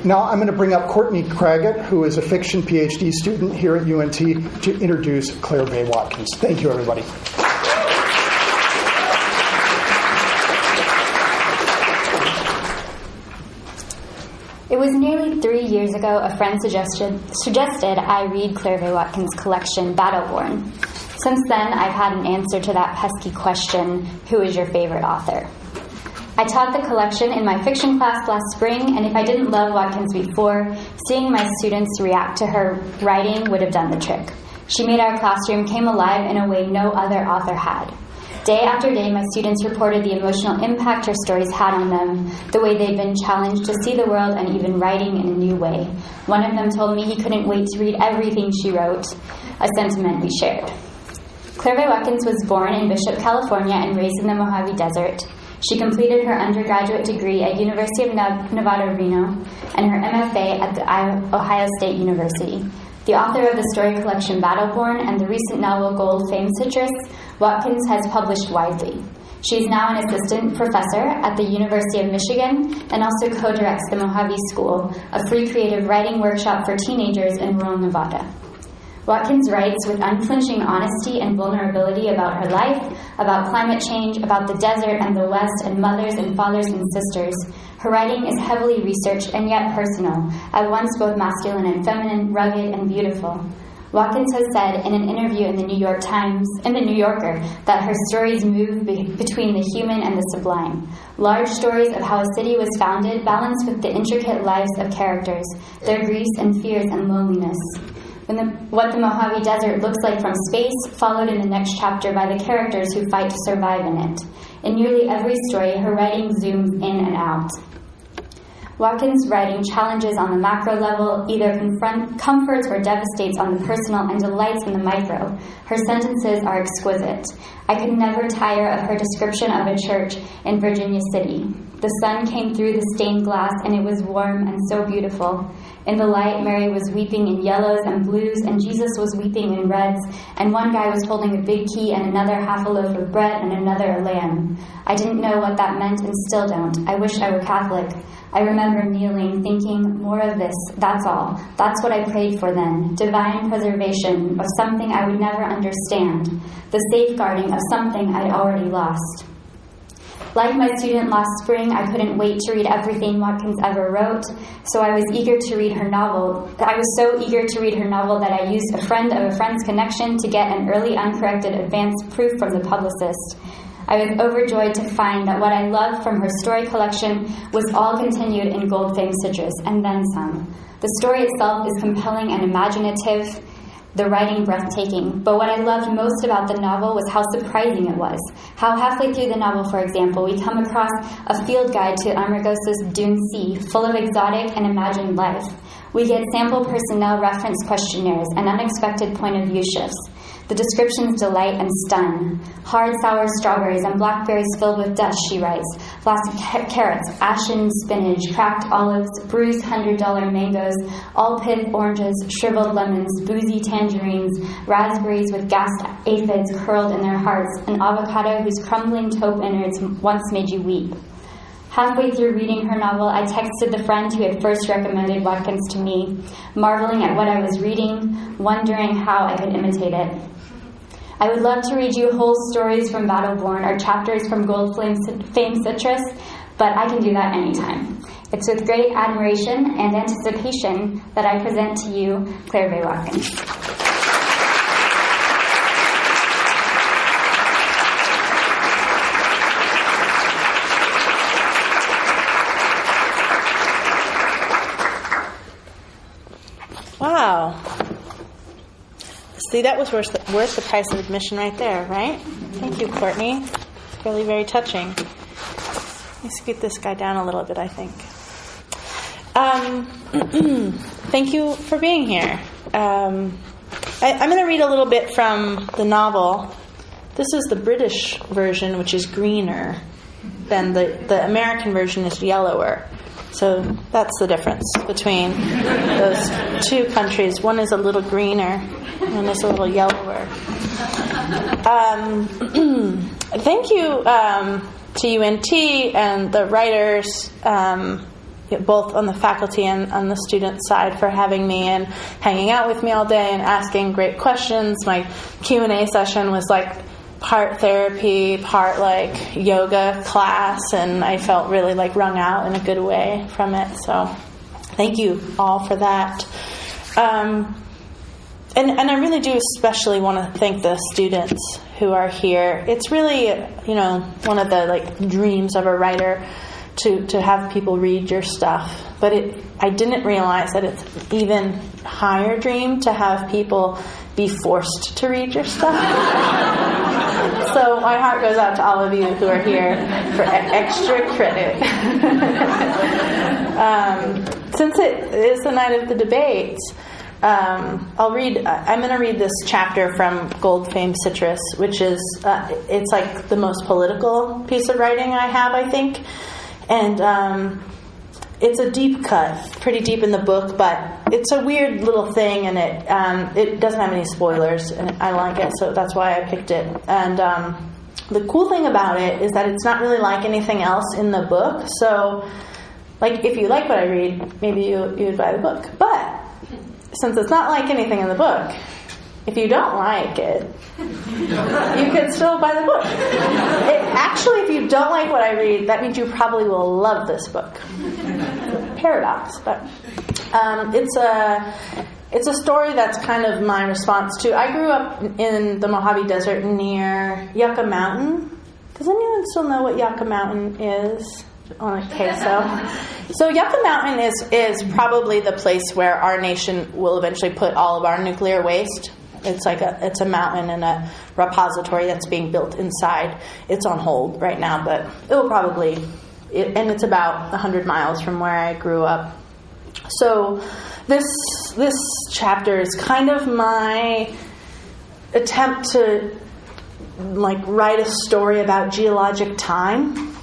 Now I'm going to bring up Courtney Craggett, who is a fiction PhD student here at UNT, to introduce Claire Vaye Watkins. Thank you, everybody. It was nearly 3 years ago a friend suggested I read Claire Vaye Watkins' collection, Battleborn. Since then, I've had an answer to that pesky question, who is your favorite author? I taught the collection in my fiction class last spring, and if I didn't love Watkins before, seeing my students react to her writing would have done the trick. She made our classroom come alive in a way no other author had. Day after day, my students reported the emotional impact her stories had on them, the way they'd been challenged to see the world and even writing in a new way. One of them told me he couldn't wait to read everything she wrote, a sentiment we shared. Claire Vaye Watkins was born in Bishop, California, and raised in the Mojave Desert. She completed her undergraduate degree at University of Nevada, Reno, and her MFA at the Ohio State University. The author of the story collection Battleborn and the recent novel Gold Fame Citrus, Watkins has published widely. She is now an assistant professor at the University of Michigan and also co-directs the Mojave School, a free creative writing workshop for teenagers in rural Nevada. Watkins writes with unflinching honesty and vulnerability about her life, about climate change, about the desert and the West, and mothers and fathers and sisters. Her writing is heavily researched and yet personal, at once both masculine and feminine, rugged and beautiful. Watkins has said in an interview in the New Yorker, that her stories move between the human and the sublime. Large stories of how a city was founded, balanced with the intricate lives of characters, their griefs and fears and loneliness. What the Mojave Desert looks like from space, followed in the next chapter by the characters who fight to survive in it. In nearly every story, her writing zooms in and out. Watkins' writing challenges on the macro level, either comforts or devastates on the personal, and delights in the micro. Her sentences are exquisite. I could never tire of her description of a church in Virginia City. The sun came through the stained glass, and it was warm and so beautiful. In the light, Mary was weeping in yellows and blues, and Jesus was weeping in reds, and one guy was holding a big key and another half a loaf of bread and another a lamb. I didn't know what that meant and still don't. I wish I were Catholic. I remember kneeling, thinking, more of this, that's all. That's what I prayed for then. Divine preservation of something I would never understand. The safeguarding of something I'd already lost. Like my student last spring, I couldn't wait to read everything Watkins ever wrote, so I was eager to read her novel. I was so eager to read her novel that I used a friend of a friend's connection to get an early uncorrected advance proof from the publicist. I was overjoyed to find that what I loved from her story collection was all continued in Gold Fame Citrus, and then some. The story itself is compelling and imaginative, the writing breathtaking, but what I loved most about the novel was how surprising it was. How halfway through the novel, for example, we come across a field guide to Amargosa's Dune Sea, full of exotic and imagined life. We get sample personnel reference questionnaires and unexpected point of view shifts. The descriptions delight and stun. Hard, sour strawberries and blackberries filled with dust, she writes. Plastic carrots, ashen spinach, cracked olives, bruised $100 mangoes, all-pith oranges, shriveled lemons, boozy tangerines, raspberries with gassed aphids curled in their hearts, an avocado whose crumbling taupe innards once made you weep. Halfway through reading her novel, I texted the friend who had first recommended Watkins to me, marveling at what I was reading, wondering how I could imitate it. I would love to read you whole stories from Battleborn or chapters from Gold Fame Citrus, but I can do that anytime. It's with great admiration and anticipation that I present to you Claire Vaye Watkins. Wow. See, that was worth the price of admission right there, right? Thank you, Courtney. It's really very touching. Let me scoot this guy down a little bit, I think. Thank you for being here. I'm going to read a little bit from the novel. This is the British version, which is greener than the American version is yellower. So that's the difference between those two countries. One is a little greener, one is a little yellower. Thank you to UNT and the writers both on the faculty and on the student side, for having me and hanging out with me all day and asking great questions. My Q&A session was like part therapy, part like yoga class, and I felt really like wrung out in a good way from it. So thank you all for that. And I really do especially want to thank the students who are here. It's really, one of the like dreams of a writer to have people read your stuff. But I didn't realize that it's even higher dream to have people be forced to read your stuff. So my heart goes out to all of you who are here for extra credit. Since it is the night of the debates, I'm going to read this chapter from Gold Fame Citrus, which is, it's like the most political piece of writing I have, I think. And it's a deep cut, pretty deep in the book, but it's a weird little thing, and it doesn't have any spoilers, and I like it, so that's why I picked it. And the cool thing about it is that it's not really like anything else in the book. So, like, if you like what I read, maybe you would buy the book. But since it's not like anything in the book, if you don't like it, you can still buy the book. Actually, if you don't like what I read, that means you probably will love this book. Paradox, but it's a story that's kind of my response to. I grew up in the Mojave Desert near Yucca Mountain. Does anyone still know what Yucca Mountain is? Okay, so Yucca Mountain is probably the place where our nation will eventually put all of our nuclear waste. It's a mountain and a repository that's being built inside. It's on hold right now, but it will probably. And it's about 100 miles from where I grew up. So this chapter is kind of my attempt to like write a story about geologic time,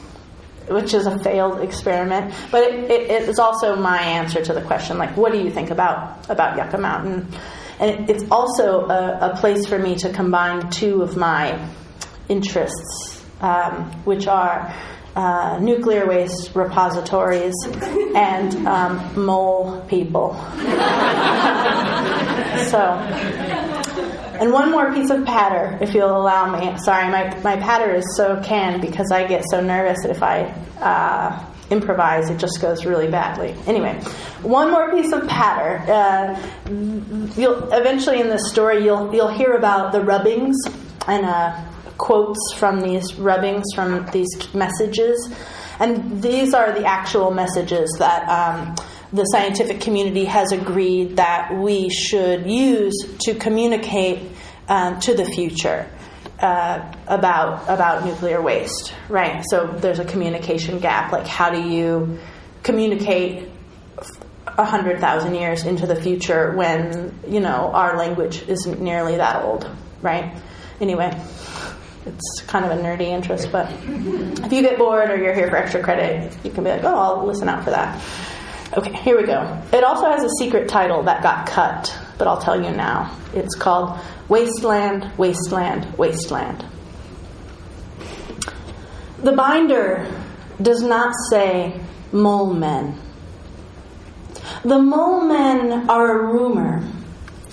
which is a failed experiment. But it is also my answer to the question, like, what do you think about Yucca Mountain? And it's also a place for me to combine two of my interests, which are nuclear waste repositories and mole people. And one more piece of patter, if you'll allow me. Sorry, my patter is so canned because I get so nervous that if I improvise, it just goes really badly. Anyway, one more piece of patter. You'll eventually in this story you'll hear about the rubbings and quotes from these rubbings from these messages, and these are the actual messages that the scientific community has agreed that we should use to communicate to the future about nuclear waste, right? So there's a communication gap. Like, how do you communicate 100,000 years into the future when our language isn't nearly that old, right? Anyway. It's kind of a nerdy interest, but if you get bored or you're here for extra credit, you can be like, oh, I'll listen out for that. Okay, here we go. It also has a secret title that got cut, but I'll tell you now. It's called Wasteland, Wasteland, Wasteland. The binder does not say mole men. The mole men are a rumor,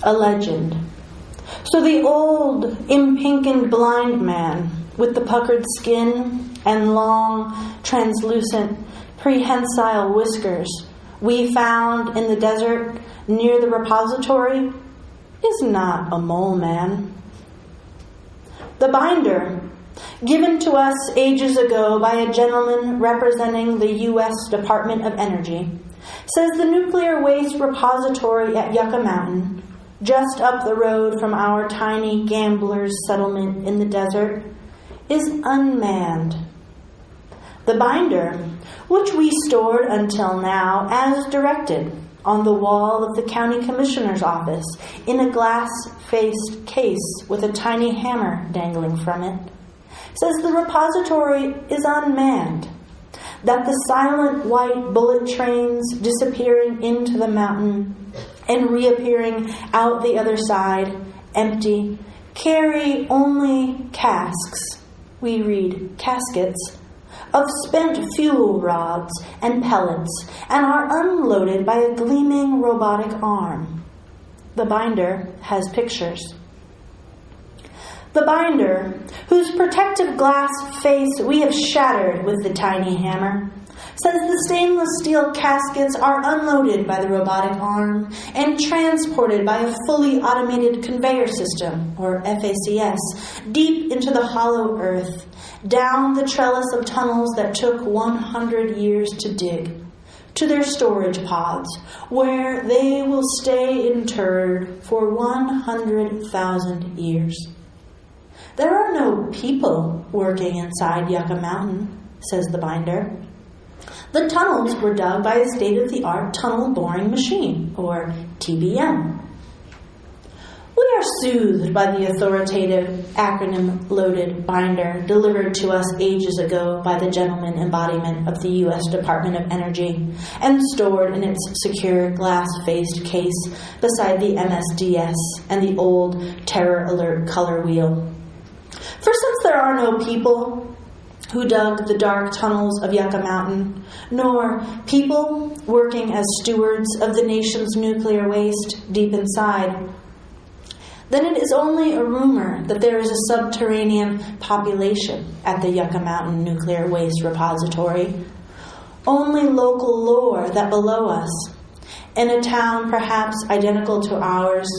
a legend. So the old, impink blind man with the puckered skin and long, translucent, prehensile whiskers we found in the desert near the repository is not a mole man. The binder, given to us ages ago by a gentleman representing the U.S. Department of Energy, says the nuclear waste repository at Yucca Mountain, just up the road from our tiny gamblers' settlement in the desert, is unmanned. The binder, which we stored until now as directed on the wall of the county commissioner's office in a glass-faced case with a tiny hammer dangling from it, says the repository is unmanned, that the silent white bullet trains disappearing into the mountain and reappearing out the other side, empty, carry only casks, we read caskets, of spent fuel rods and pellets and are unloaded by a gleaming robotic arm. The binder has pictures. The binder, whose protective glass face we have shattered with the tiny hammer, says the stainless steel caskets are unloaded by the robotic arm and transported by a fully automated conveyor system, or FACS, deep into the hollow earth, down the trellis of tunnels that took 100 years to dig, to their storage pods, where they will stay interred for 100,000 years. There are no people working inside Yucca Mountain, says the binder. The tunnels were dug by a state-of-the-art tunnel boring machine, or TBM. We are soothed by the authoritative, acronym-loaded binder delivered to us ages ago by the gentleman embodiment of the U.S. Department of Energy and stored in its secure glass-faced case beside the MSDS and the old Terror Alert color wheel. For since there are no people who dug the dark tunnels of Yucca Mountain, nor people working as stewards of the nation's nuclear waste deep inside, then it is only a rumor that there is a subterranean population at the Yucca Mountain Nuclear Waste Repository. Only local lore that below us, in a town perhaps identical to ours,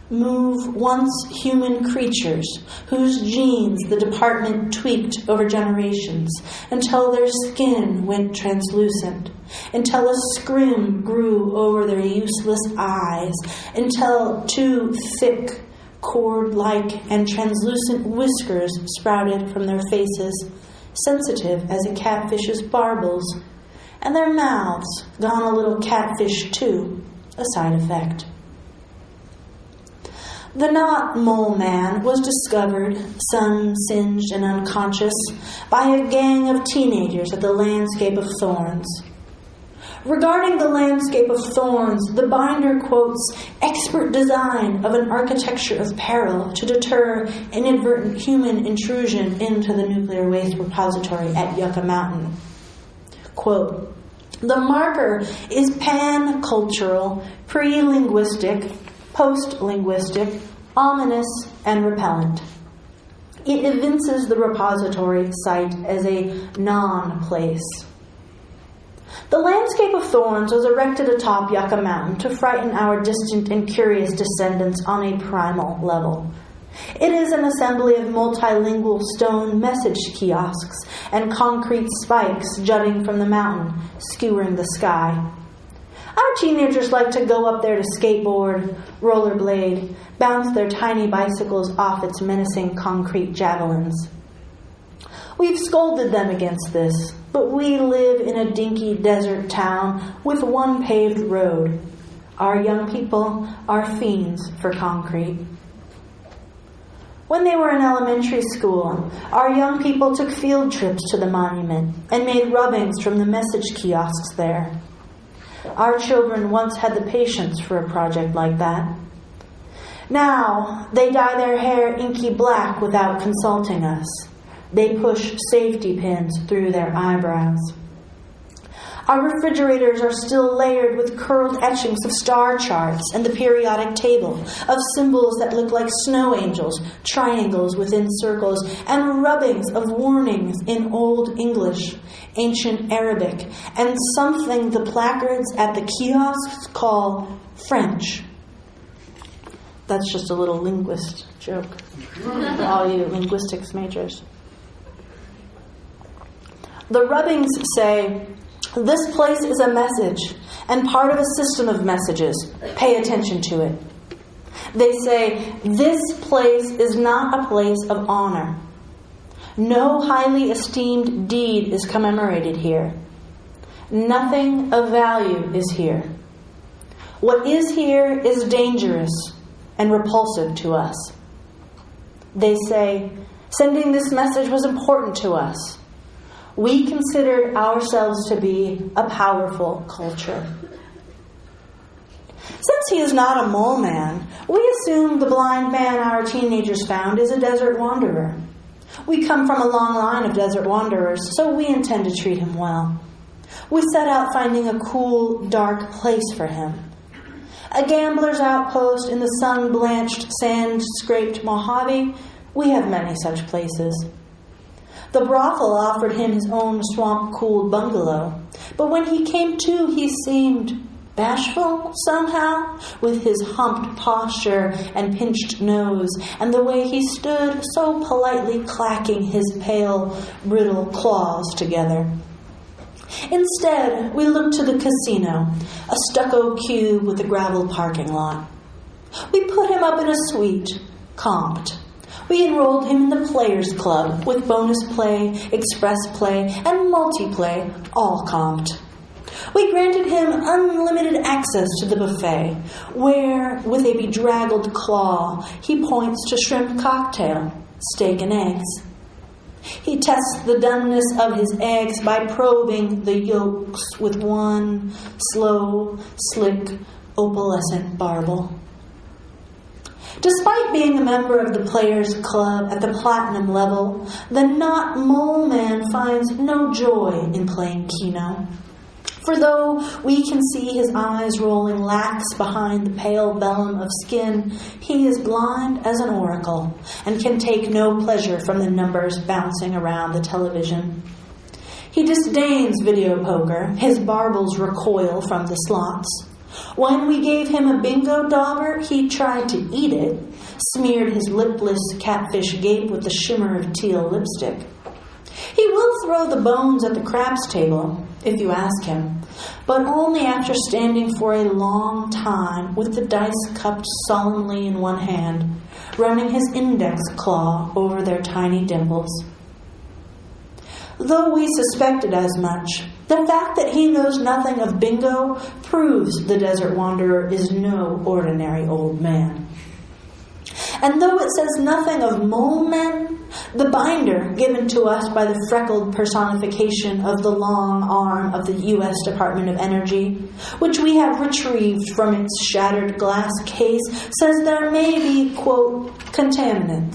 move once human creatures whose genes the department tweaked over generations until their skin went translucent, until a scrim grew over their useless eyes, until two thick, cord-like and translucent whiskers sprouted from their faces, sensitive as a catfish's barbels, and their mouths gone a little catfish too, a side effect. The not mole man was discovered, sun-singed and unconscious, by a gang of teenagers at the Landscape of Thorns. Regarding the Landscape of Thorns, the binder quotes expert design of an architecture of peril to deter inadvertent human intrusion into the nuclear waste repository at Yucca Mountain. Quote, the marker is pan-cultural, pre-linguistic, post-linguistic, ominous, and repellent. It evinces the repository site as a non-place. The Landscape of Thorns was erected atop Yucca Mountain to frighten our distant and curious descendants on a primal level. It is an assembly of multilingual stone message kiosks and concrete spikes jutting from the mountain, skewering the sky. Our teenagers like to go up there to skateboard, rollerblade, bounce their tiny bicycles off its menacing concrete javelins. We've scolded them against this, but we live in a dinky desert town with one paved road. Our young people are fiends for concrete. When they were in elementary school, our young people took field trips to the monument and made rubbings from the message kiosks there. Our children once had the patience for a project like that. Now, they dye their hair inky black without consulting us. They push safety pins through their eyebrows. Our refrigerators are still layered with curled etchings of star charts and the periodic table, of symbols that look like snow angels, triangles within circles, and rubbings of warnings in Old English, ancient Arabic, and something the placards at the kiosks call French. That's just a little linguist joke for all you linguistics majors. The rubbings say, this place is a message and part of a system of messages. Pay attention to it. They say, this place is not a place of honor. No highly esteemed deed is commemorated here. Nothing of value is here. What is here is dangerous and repulsive to us. They say, sending this message was important to us. We considered ourselves to be a powerful culture. Since he is not a mole man, we assume the blind man our teenagers found is a desert wanderer. We come from a long line of desert wanderers, so we intend to treat him well. We set out finding a cool, dark place for him. A gambler's outpost in the sun-blanched, sand-scraped Mojave. We have many such places. The brothel offered him his own swamp-cooled bungalow, but when he came to, he seemed bashful somehow, with his humped posture and pinched nose, and the way he stood so politely clacking his pale, brittle claws together. Instead, we looked to the casino, a stucco cube with a gravel parking lot. We put him up in a suite, comped. We enrolled him in the Players Club with bonus play, express play, and multiplay, all comped. We granted him unlimited access to the buffet, where, with a bedraggled claw, he points to shrimp cocktail, steak and eggs. He tests the doneness of his eggs by probing the yolks with one slow, slick, opalescent barbel. Despite being a member of the Players Club at the platinum level, the not mole man finds no joy in playing Keno. For though we can see his eyes rolling lax behind the pale vellum of skin, he is blind as an oracle and can take no pleasure from the numbers bouncing around the television. He disdains video poker. His barbels recoil from the slots. When we gave him a bingo dauber, he tried to eat it, smeared his lipless catfish gape with the shimmer of teal lipstick. He will throw the bones at the craps table, if you ask him, but only after standing for a long time with the dice cupped solemnly in one hand, running his index claw over their tiny dimples. Though we suspected as much, the fact that he knows nothing of bingo proves the desert wanderer is no ordinary old man. And though it says nothing of mole men, the binder given to us by the freckled personification of the long arm of the U.S. Department of Energy, which we have retrieved from its shattered glass case, says there may be, quote, contaminants.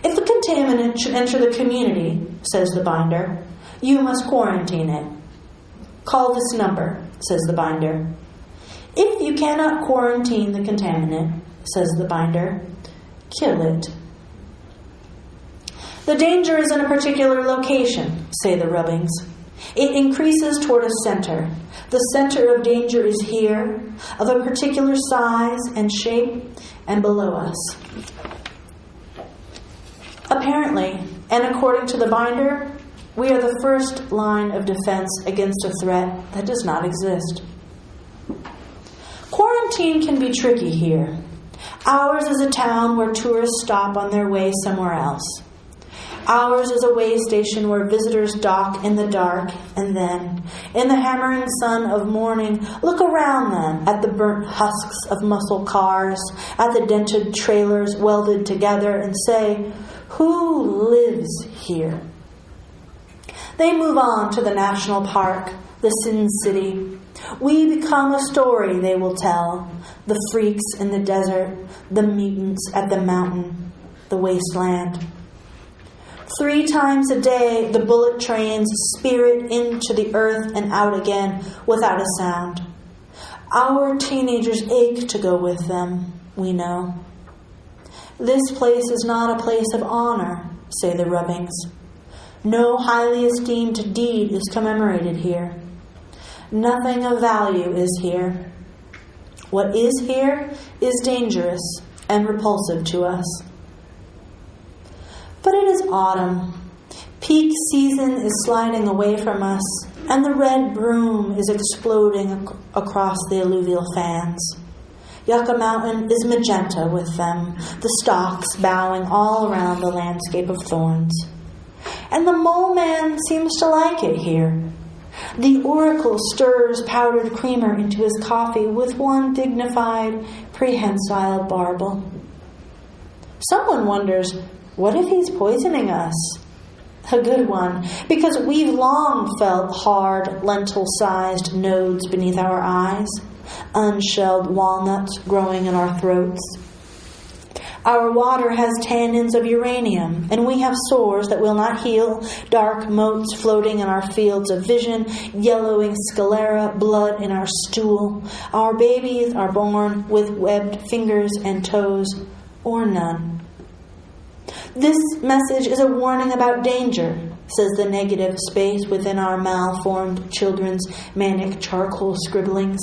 If a contaminant should enter the community, says the binder, you must quarantine it. Call this number, says the binder. If you cannot quarantine the contaminant, says the binder, kill it. The danger is in a particular location, say the rubbings. It increases toward a center. The center of danger is here, of a particular size and shape, and below us. Apparently, and according to the binder, we are the first line of defense against a threat that does not exist. Quarantine can be tricky here. Ours is a town where tourists stop on their way somewhere else. Ours is a way station where visitors dock in the dark and then, in the hammering sun of morning, look around them at the burnt husks of muscle cars, at the dented trailers welded together, and say, who lives here? They move on to the national park, the Sin City. We become a story they will tell, the freaks in the desert, the mutants at the mountain, the wasteland. 3 times a day, the bullet trains spirit into the earth and out again without a sound. Our teenagers ache to go with them, we know. This place is not a place of honor, say the rubbings. No highly esteemed deed is commemorated here. Nothing of value is here. What is here is dangerous and repulsive to us. But it is autumn. Peak season is sliding away from us, and the red broom is exploding across the alluvial fans. Yucca Mountain is magenta with them, the stalks bowing all around the landscape of thorns. And the mole man seems to like it here. The oracle stirs powdered creamer into his coffee with one dignified, prehensile barbel. Someone wonders, what if he's poisoning us? A good one, because we've long felt hard, lentil-sized nodes beneath our eyes, unshelled walnuts growing in our throats. Our water has tannins of uranium, and we have sores that will not heal, dark motes floating in our fields of vision, yellowing sclera, blood in our stool. Our babies are born with webbed fingers and toes, or none. This message is a warning about danger, says the negative space within our malformed children's manic charcoal scribblings.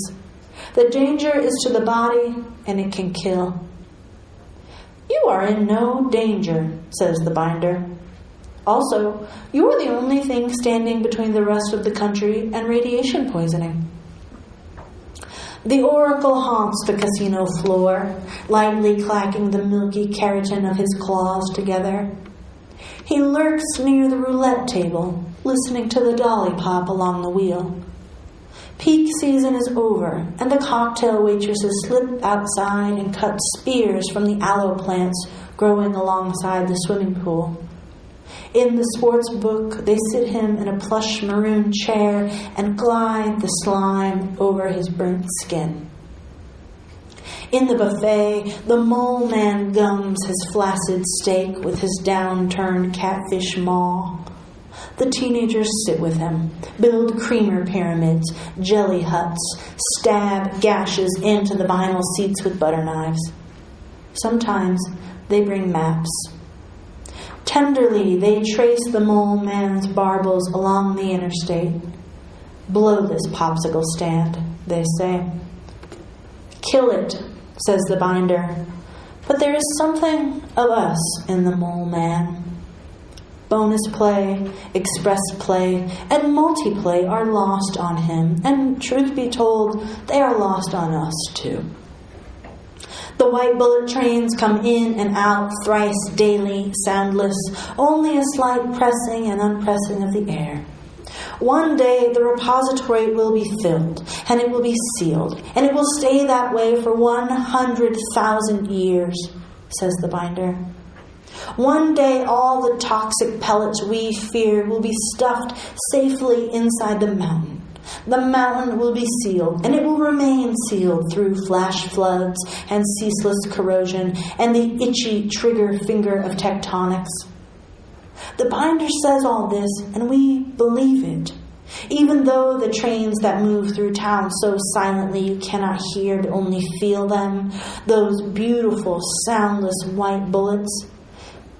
The danger is to the body, and it can kill. You are in no danger, says the binder. Also, you are the only thing standing between the rest of the country and radiation poisoning. The oracle haunts the casino floor, lightly clacking the milky keratin of his claws together. He lurks near the roulette table, listening to the dolly pop along the wheel. Peak season is over, and the cocktail waitresses slip outside and cut spears from the aloe plants growing alongside the swimming pool. In the sports book, they sit him in a plush maroon chair and glide the slime over his burnt skin. In the buffet, the mole man gums his flaccid steak with his downturned catfish maw. The teenagers sit with him, build creamer pyramids, jelly huts, stab gashes into the vinyl seats with butter knives. Sometimes they bring maps. Tenderly, they trace the mole man's barbels along the interstate. Blow this popsicle stand, they say. Kill it, says the binder. But there is something of us in the mole man. Bonus play, express play, and multiplay are lost on him, and truth be told, they are lost on us too. The white bullet trains come in and out thrice daily, soundless, only a slight pressing and unpressing of the air. One day the repository will be filled, and it will be sealed, and it will stay that way for 100,000 years, says the binder. One day all the toxic pellets we fear will be stuffed safely inside the mountain. The mountain will be sealed, and it will remain sealed through flash floods and ceaseless corrosion and the itchy trigger finger of tectonics. The binder says all this, and we believe it, even though the trains that move through town so silently you cannot hear but only feel them, those beautiful, soundless white bullets,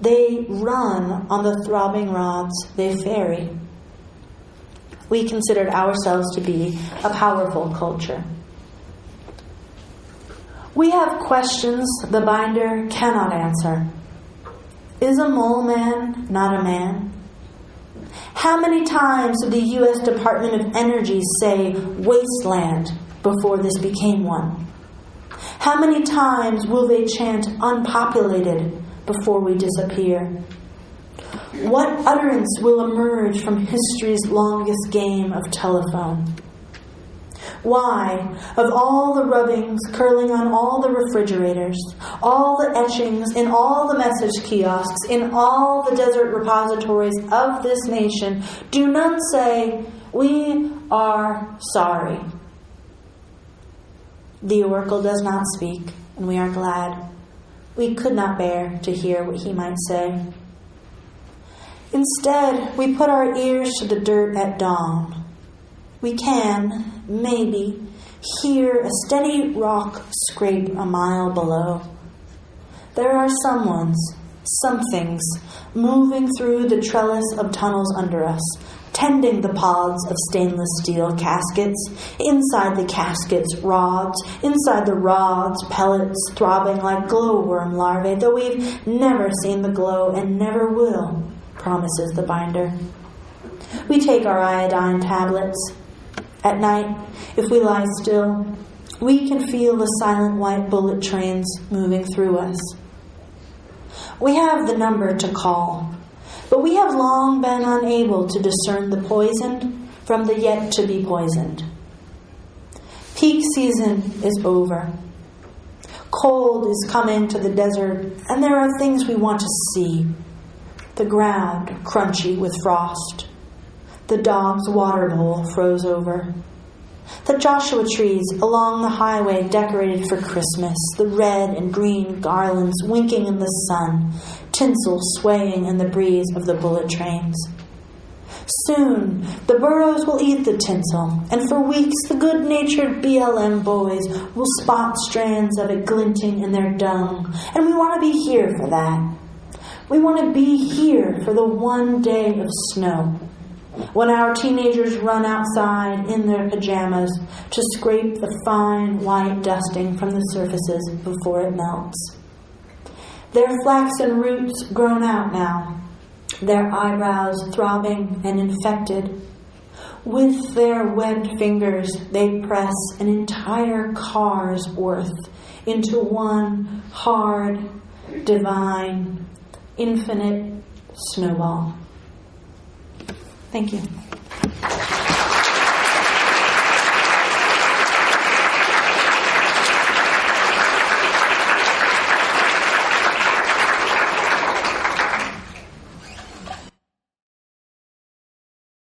they run on the throbbing rods they ferry. We considered ourselves to be a powerful culture. We have questions the binder cannot answer. Is a mole man not a man? How many times did the U.S. Department of Energy say wasteland before this became one? How many times will they chant unpopulated before we disappear? What utterance will emerge from history's longest game of telephone? Why, of all the rubbings curling on all the refrigerators, all the etchings in all the message kiosks, in all the desert repositories of this nation, do none say, "We are sorry"? The oracle does not speak, and we are glad. We could not bear to hear what he might say. Instead, we put our ears to the dirt at dawn. We can, maybe, hear a steady rock scrape a mile below. There are somethings, moving through the trellis of tunnels under us, tending the pods of stainless steel caskets, inside the caskets rods, inside the rods pellets throbbing like glowworm larvae, though we've never seen the glow and never will, promises the binder. We take our iodine tablets. At night, if we lie still, we can feel the silent white bullet trains moving through us. We have the number to call, but we have long been unable to discern the poisoned from the yet to be poisoned. Peak season is over. Cold is coming to the desert, and there are things we want to see. The ground crunchy with frost. The dog's water bowl froze over. The Joshua trees along the highway decorated for Christmas, the red and green garlands winking in the sun, tinsel swaying in the breeze of the bullet trains. Soon, the burros will eat the tinsel, and for weeks the good-natured BLM boys will spot strands of it glinting in their dung, and we want to be here for that. We want to be here for the one day of snow, when our teenagers run outside in their pajamas to scrape the fine white dusting from the surfaces before it melts. Their flaxen roots grown out now, their eyebrows throbbing and infected. With their webbed fingers, they press an entire car's worth into one hard, divine, infinite snowball. Thank you.